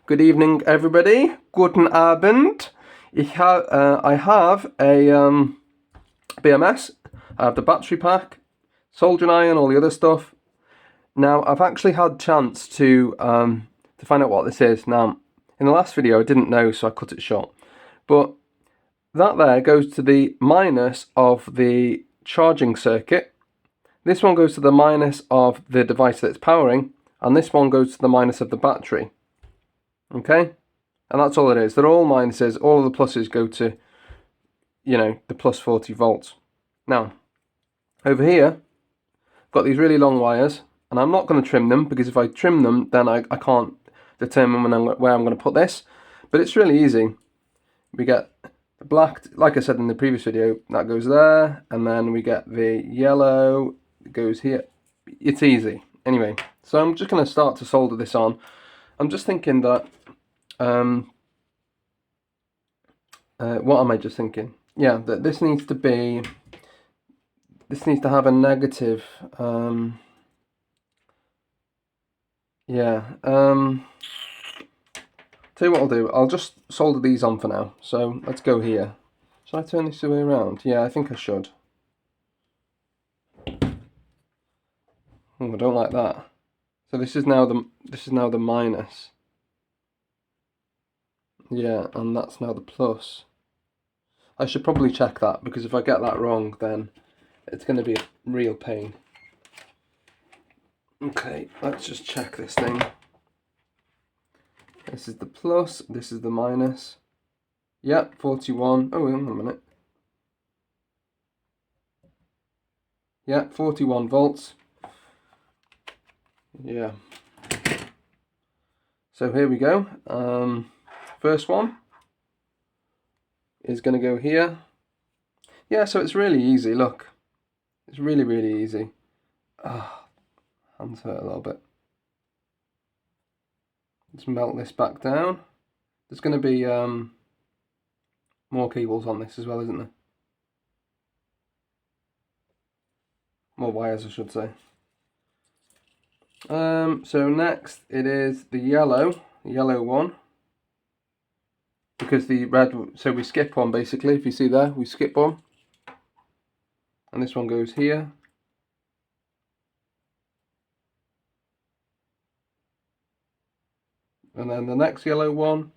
Good evening, everybody. Guten Abend. I have a BMS. I have the battery pack, soldering iron, all the other stuff. Now, I've actually had chance to find out what this is. Now, in the last video, I didn't know, so I cut it short. But that there goes to the minus of the charging circuit. This one goes to the minus of the device that it's powering, and this one goes to the minus of the battery. Okay? And that's all it is. They're all minuses. All of the pluses go to, the plus 40 volts. Now, over here, I've got these really long wires, and I'm not going to trim them, because if I trim them, then I can't determine where I'm going to put this. But it's really easy. We get the black, like I said in the previous video, that goes there, and then we get the yellow, that goes here. It's easy. Anyway, so I'm just going to start to solder this on. I'm just thinking that, what am I just thinking? Yeah, that this needs to have a negative, tell you what I'll do, I'll just solder these on for now. So let's go here. Should I turn this the way around? Yeah, I think I should. I don't like that. So this is now the minus. Yeah, and that's now the plus. I should probably check that, because if I get that wrong, then it's going to be a real pain. Okay, let's just check this thing. This is the plus, this is the minus. Yep, 41. Oh, hang on a minute. Yep, 41 volts. Yeah. So here we go. First one is going to go here. Yeah, so it's really easy, look. It's really, really easy. Hands hurt a little bit. Let's melt this back down. There's going to be more cables on this as well, isn't there? More wires, I should say. So next it is the yellow one. Because the red, so we skip one basically, if you see there, we skip one. And this one goes here. And then the next yellow one,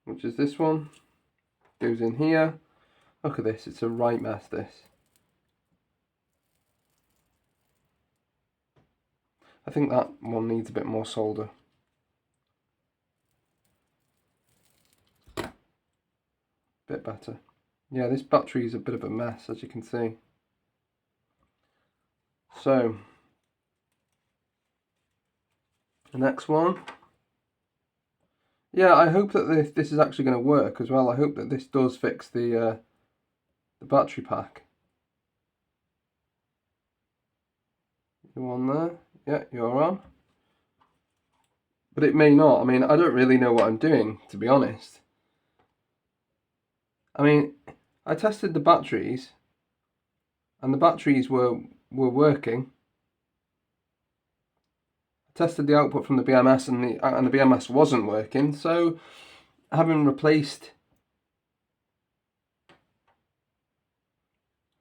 which is this one, goes in here. Look at this, it's a right mess, this. I think that one needs a bit more solder. Bit better. Yeah, this battery is a bit of a mess, as you can see. So, the next one. Yeah, I hope that this is actually going to work as well. I hope that this does fix the battery pack. You on there? Yeah, you're on. But it may not. I mean, I don't really know what I'm doing, to be honest. I mean, I tested the batteries, and the batteries were working. I tested the output from the BMS, and the BMS wasn't working. So, having replaced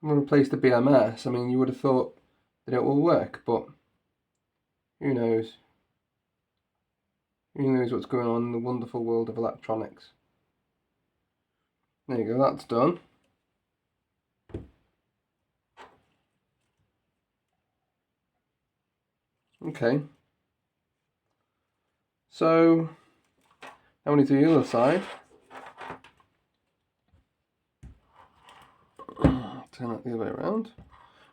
the BMS, I mean, you would have thought that it will work, but who knows? Who knows what's going on in the wonderful world of electronics? There you go, that's done. Okay. So, now we need to do the other side. Turn that the other way around.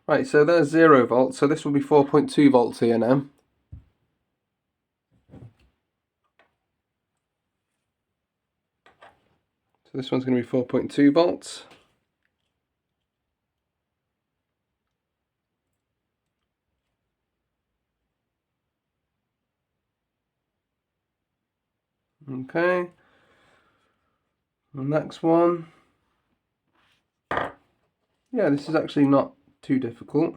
Right, so there's 0 volts, so this will be 4.2 volts here now. So this one's going to be 4.2 volts. Okay. The next one. Yeah, this is actually not too difficult.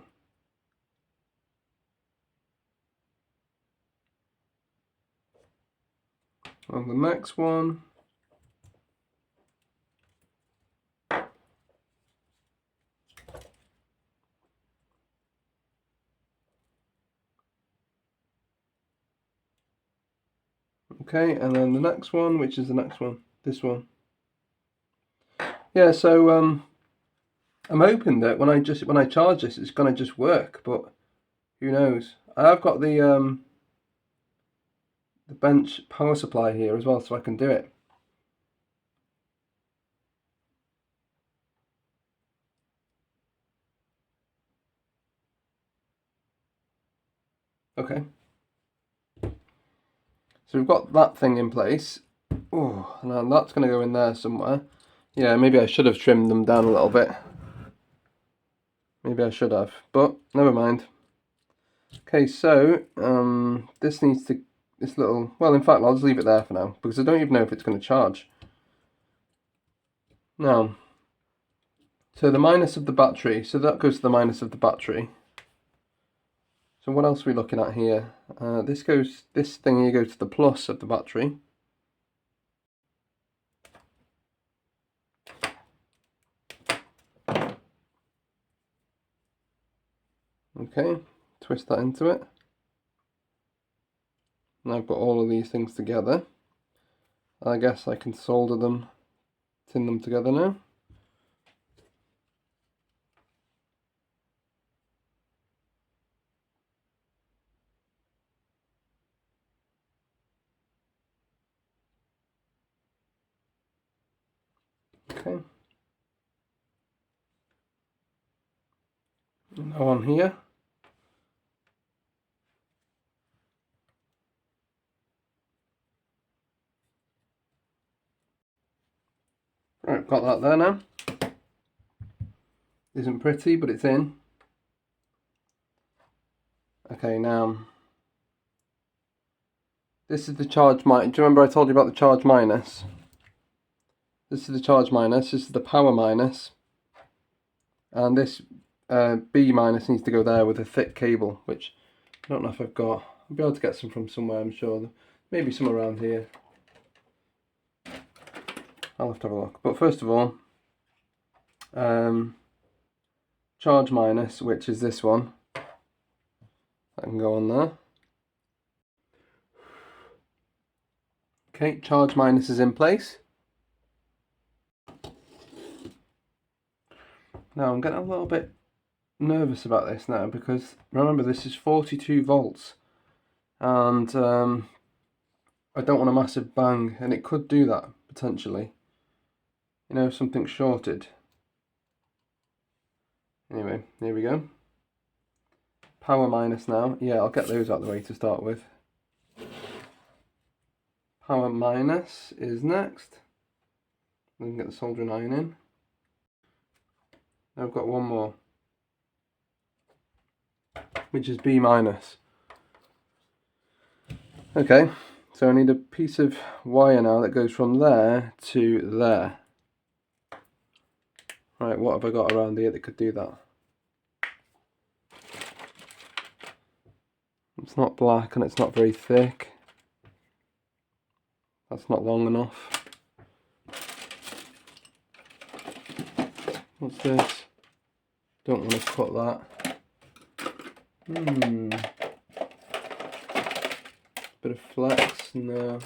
On the next one, okay, and then the next one, which is the next one, this one. Yeah, so I'm hoping that when I charge this, it's gonna just work, but who knows? I've got the bench power supply here as well, so I can do it. Okay. So we've got that thing in place. Oh, now that's going to go in there somewhere. Yeah, maybe I should have trimmed them down a little bit. Maybe I should have, but never mind. Okay, so this needs to, this little, well, in fact, I'll just leave it there for now because I don't even know if it's going to charge. Now, so the minus of the battery, so that goes to the minus of the battery. So what else are we looking at here? This thing here goes to the plus of the battery. Okay, twist that into it. And I've got all of these things together. I guess I can solder them, tin them together now. Okay. Now on here. Right, got that there now. Isn't pretty, but it's in. Okay, now this is the charge minus. Do you remember I told you about the charge minus? This is the charge minus, this is the power minus. And this B minus needs to go there with a thick cable, which I don't know if I've got. I'll be able to get some from somewhere, I'm sure. Maybe some around here. I'll have to have a look. But first of all, charge minus, which is this one. I can go on there. Okay, charge minus is in place. Now I'm getting a little bit nervous about this now because remember this is 42 volts and I don't want a massive bang, and it could do that potentially. You know, if something's shorted. Anyway, here we go. Power minus now. Yeah, I'll get those out of the way to start with. Power minus is next. We can get the soldering iron in. Now I've got one more, which is B minus. Okay, so I need a piece of wire now that goes from there to there. Right, what have I got around here that could do that? It's not black and it's not very thick. That's not long enough. What's this? Don't want to cut that. Bit of flex, no.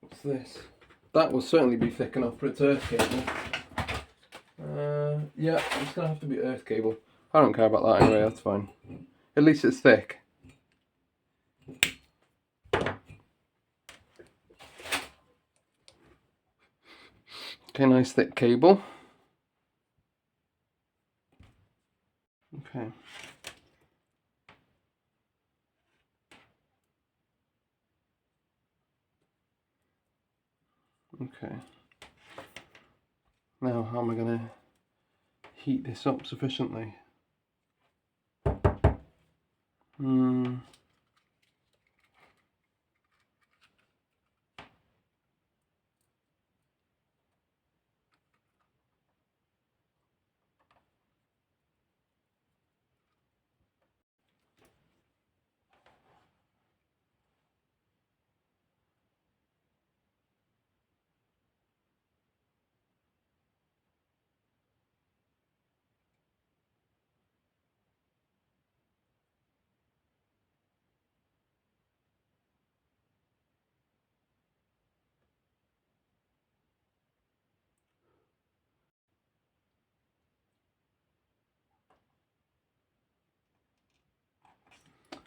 What's this? That will certainly be thick enough for its earth cable. Yeah, it's gonna have to be earth cable. I don't care about that anyway, that's fine. At least it's thick. Okay, nice thick cable. Okay. Okay. Now, how am I going to heat this up sufficiently?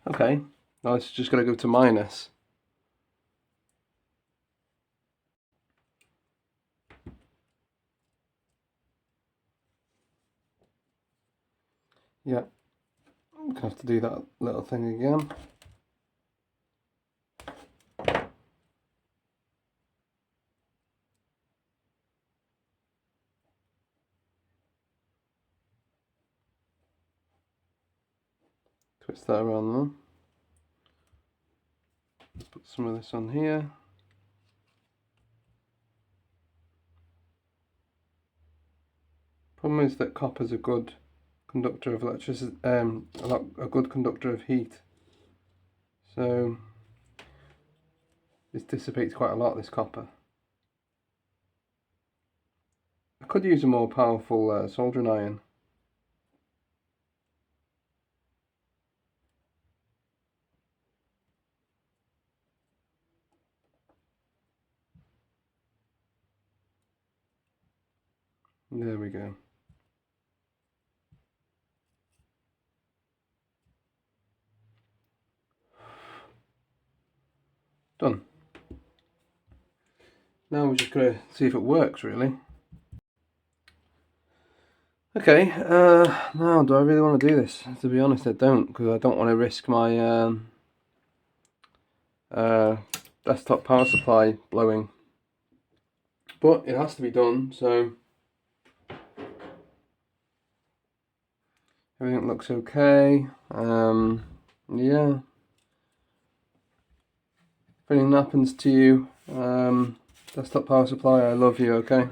Okay, now it's just got to go to minus. Yeah, I'm gonna have to do that little thing again. Twist that around there. Let's put some of this on here. Problem is that copper's a good conductor of electricity, a good conductor of heat. So this dissipates quite a lot, this copper. I could use a more powerful soldering iron. There we go. Done. Now we're just going to see if it works, really. Okay, now do I really want to do this? To be honest, I don't, because I don't want to risk my desktop power supply blowing. But it has to be done, so everything looks okay. Yeah. If anything happens to you, desktop power supply, I love you, okay?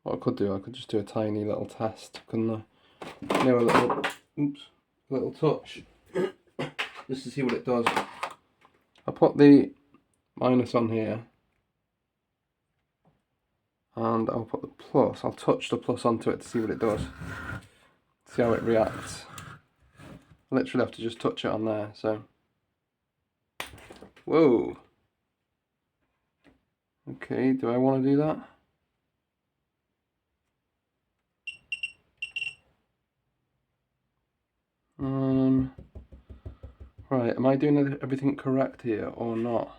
What I could do, I could just do a tiny little test, couldn't I? You know, a little touch, just to see what it does. I put the minus on here, and I'll put the plus. I'll touch the plus onto it to see what it does. See how it reacts. I literally have to just touch it on there, so. Whoa. Okay, do I want to do that? Right, am I doing everything correct here or not?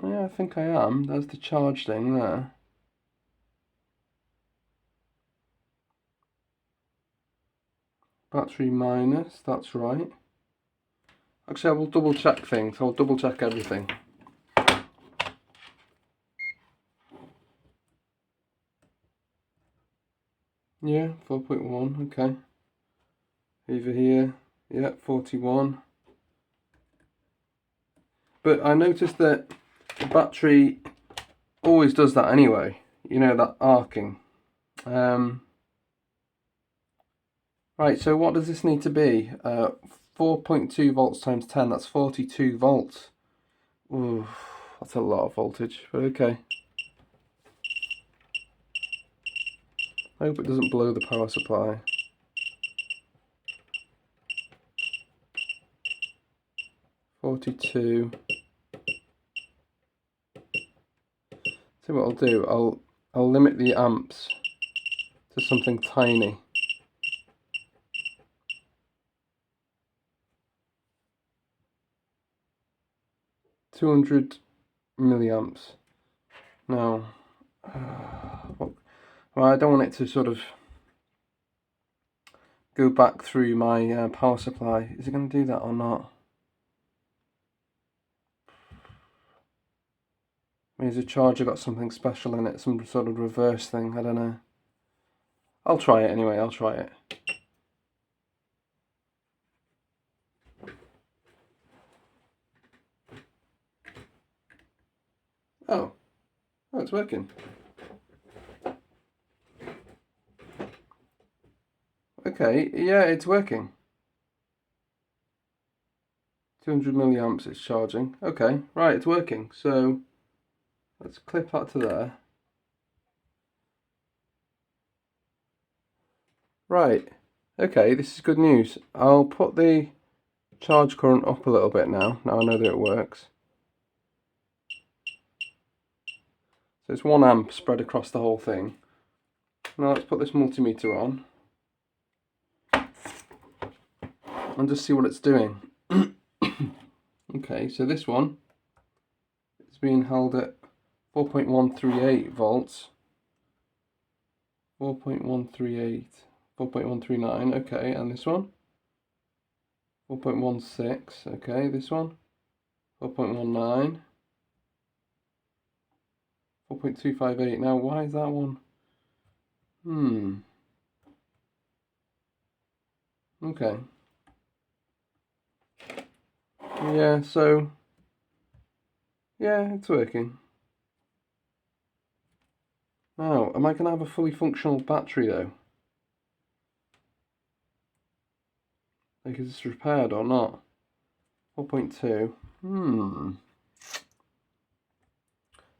Yeah, I think I am. There's the charge thing there. Battery minus, that's right. Actually, I will double check things. I'll double check everything. Yeah, 4.1, okay. Over here, yeah, 41. But I noticed that the battery always does that anyway. You know, that arcing. Right, so what does this need to be? 4.2 volts times 10, that's 42 volts. Ooh, that's a lot of voltage, but okay. I hope it doesn't blow the power supply. $42. See what I'll do, I'll limit the amps to something tiny. 200 milliamps. Now, well, I don't want it to sort of go back through my power supply. Is it going to do that or not? Maybe the charger got something special in it, some sort of reverse thing, I don't know. I'll try it anyway, I'll try it. Oh, it's working. Okay, yeah, it's working. 200 milliamps it's charging. Okay, right, it's working. So let's clip that to there. Right, okay, this is good news. I'll put the charge current up a little bit now I know that it works. So it's 1 amp spread across the whole thing. Now let's put this multimeter on and just see what it's doing. Okay, so this one is being held at 4.138 volts. 4.138, 4.139, okay, and this one? 4.16, okay, this one? 4.19, 4.258. Now, why is that one? Okay. Yeah, so, yeah, it's working. Now, am I going to have a fully functional battery though? Like, is this repaired or not? 4.2.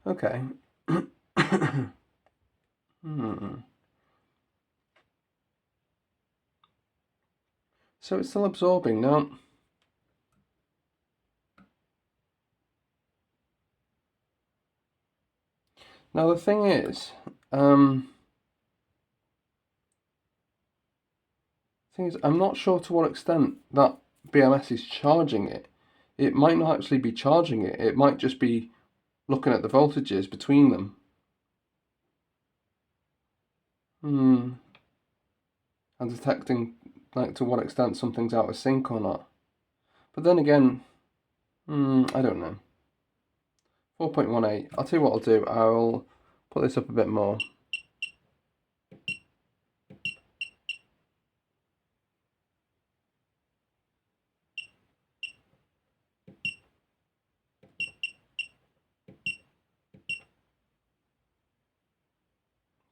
Okay. So it's still absorbing now. Now the thing is, I'm not sure to what extent that BMS is charging it. It might not actually be charging it. It might just be looking at the voltages between them. And detecting like to what extent something's out of sync or not. But then again, I don't know. 4.18. I'll tell you what I'll do. I'll put this up a bit more.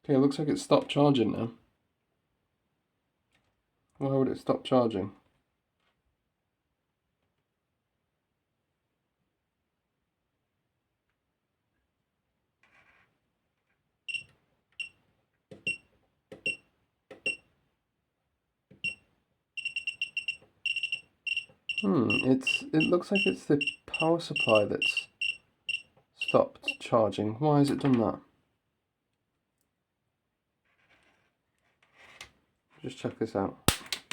Okay, it looks like it's stopped charging now. Why would it stop charging? It looks like it's the power supply that's stopped charging. Why has it done that? Just check this out.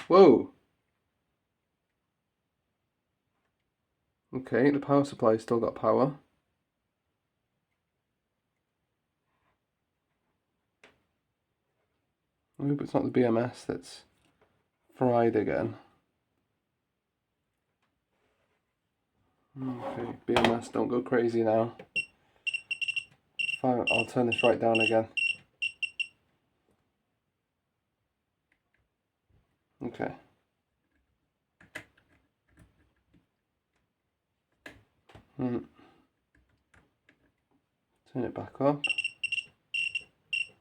Whoa! Okay, the power supply's still got power. I hope it's not the BMS that's fried again. Okay, BMS, don't go crazy now. Fine, I'll turn this right down again. Okay. Turn it back up.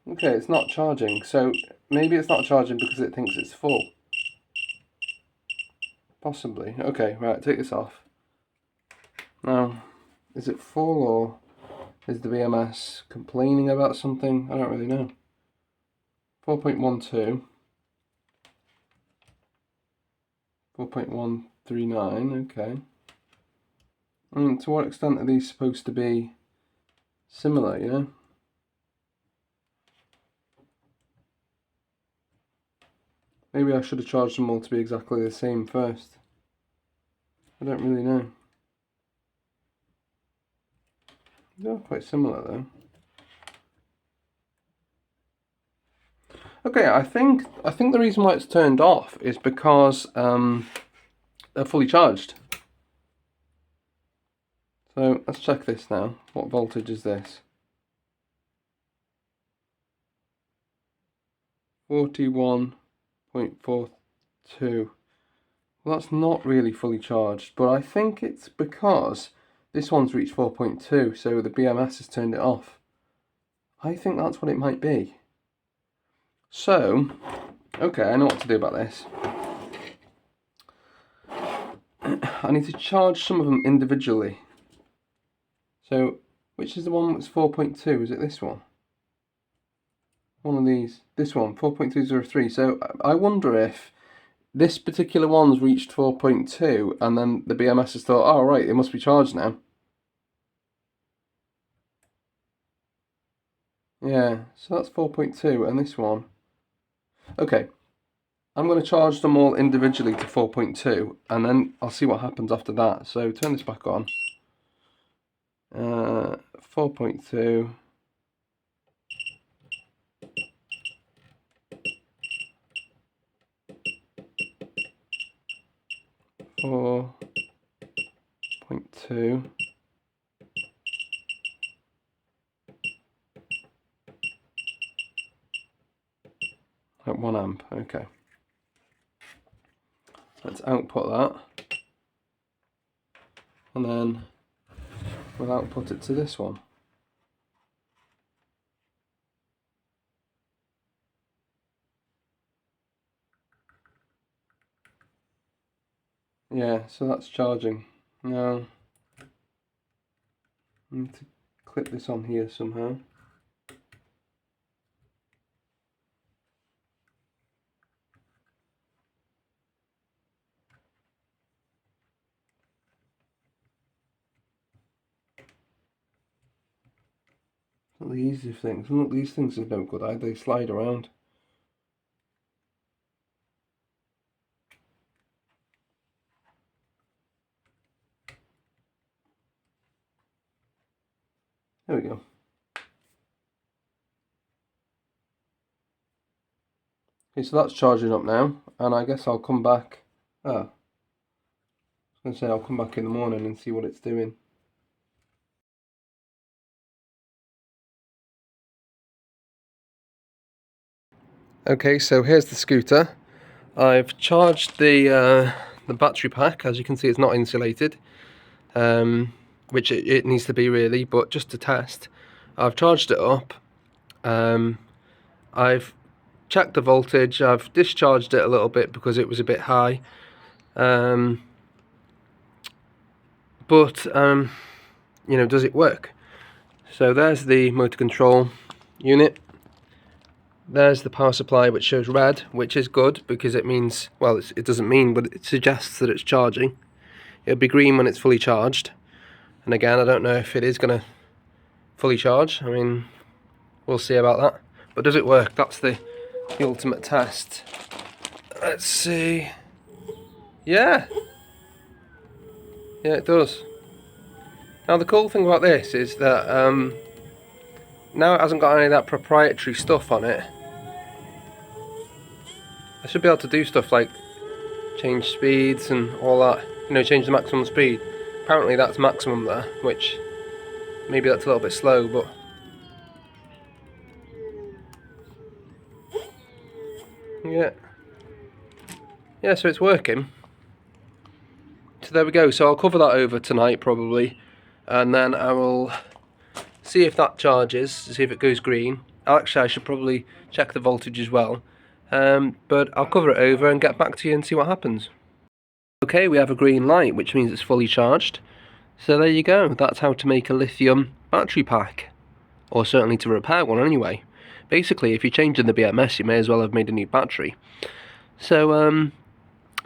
Okay, it's not charging, so maybe it's not charging because it thinks it's full. Possibly. Okay, right, take this off. Now, is it full or is the BMS complaining about something? I don't really know. 4.12. 4.139, okay. To what extent are these supposed to be similar, you know? Maybe I should have charged them all to be exactly the same first. I don't really know. They're quite similar though. Okay, I think the reason why it's turned off is because they're fully charged. So let's check this now. What voltage is this? 41.42. Well, that's not really fully charged, but I think it's because this one's reached 4.2, so the BMS has turned it off. I think that's what it might be. So, okay, I know what to do about this. I need to charge some of them individually. So, which is the one that's 4.2? Is it this one? One of these. This one, 4.203. So, I wonder if this particular one's reached 4.2 and then the BMS has thought, oh right, it must be charged now. Yeah, so that's 4.2 and this one. Okay, I'm going to charge them all individually to 4.2 and then I'll see what happens after that. So turn this back on. 4.2. 4.2. At 1 amp, okay. Let's output that. And then we'll output it to this one. Yeah, so that's charging. Now, I need to clip this on here somehow. Not the easiest things. Look, these things are no good. They slide around. There we go. Okay, so that's charging up now, and I guess I'll come back. I was going to say I'll come back in the morning and see what it's doing. Okay, so here's the scooter. I've charged the battery pack. As you can see, it's not insulated, which it needs to be really, but just to test, I've charged it up. I've checked the voltage. I've discharged it a little bit because it was a bit high, but you know, does it work? So there's the motor control unit. There's the power supply, which shows red, which is good because it means, well, it doesn't mean, but it suggests that it's charging. It'll be green when it's fully charged. And again, I don't know if it is going to fully charge. I mean, we'll see about that. But does it work? That's the ultimate test. Let's see. Yeah. Yeah, it does. Now, the cool thing about this is that now it hasn't got any of that proprietary stuff on it. I should be able to do stuff like change speeds and all that, you know, change the maximum speed. Apparently that's maximum there, which maybe that's a little bit slow, but yeah, so it's working. So there we go. So I'll cover that over tonight probably, and then I will see if that charges, see if it goes green. Actually, I should probably check the voltage as well, but I'll cover it over and get back to you and see what happens. Okay, we have a green light, which means it's fully charged. So there you go, that's how to make a lithium battery pack, or certainly to repair one anyway. Basically, if you're changing the BMS, you may as well have made a new battery. So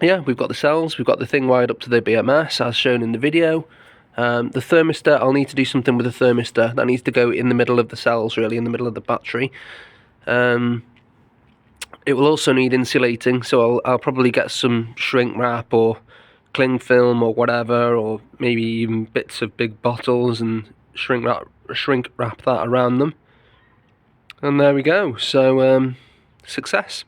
yeah, we've got the cells, we've got the thing wired up to the BMS as shown in the video. The thermistor, I'll need to do something with the thermistor. That needs to go in the middle of the cells, really, in the middle of the battery. It will also need insulating, so I'll probably get some shrink wrap or cling film or whatever, or maybe even bits of big bottles and shrink wrap that around them. And there we go. So success.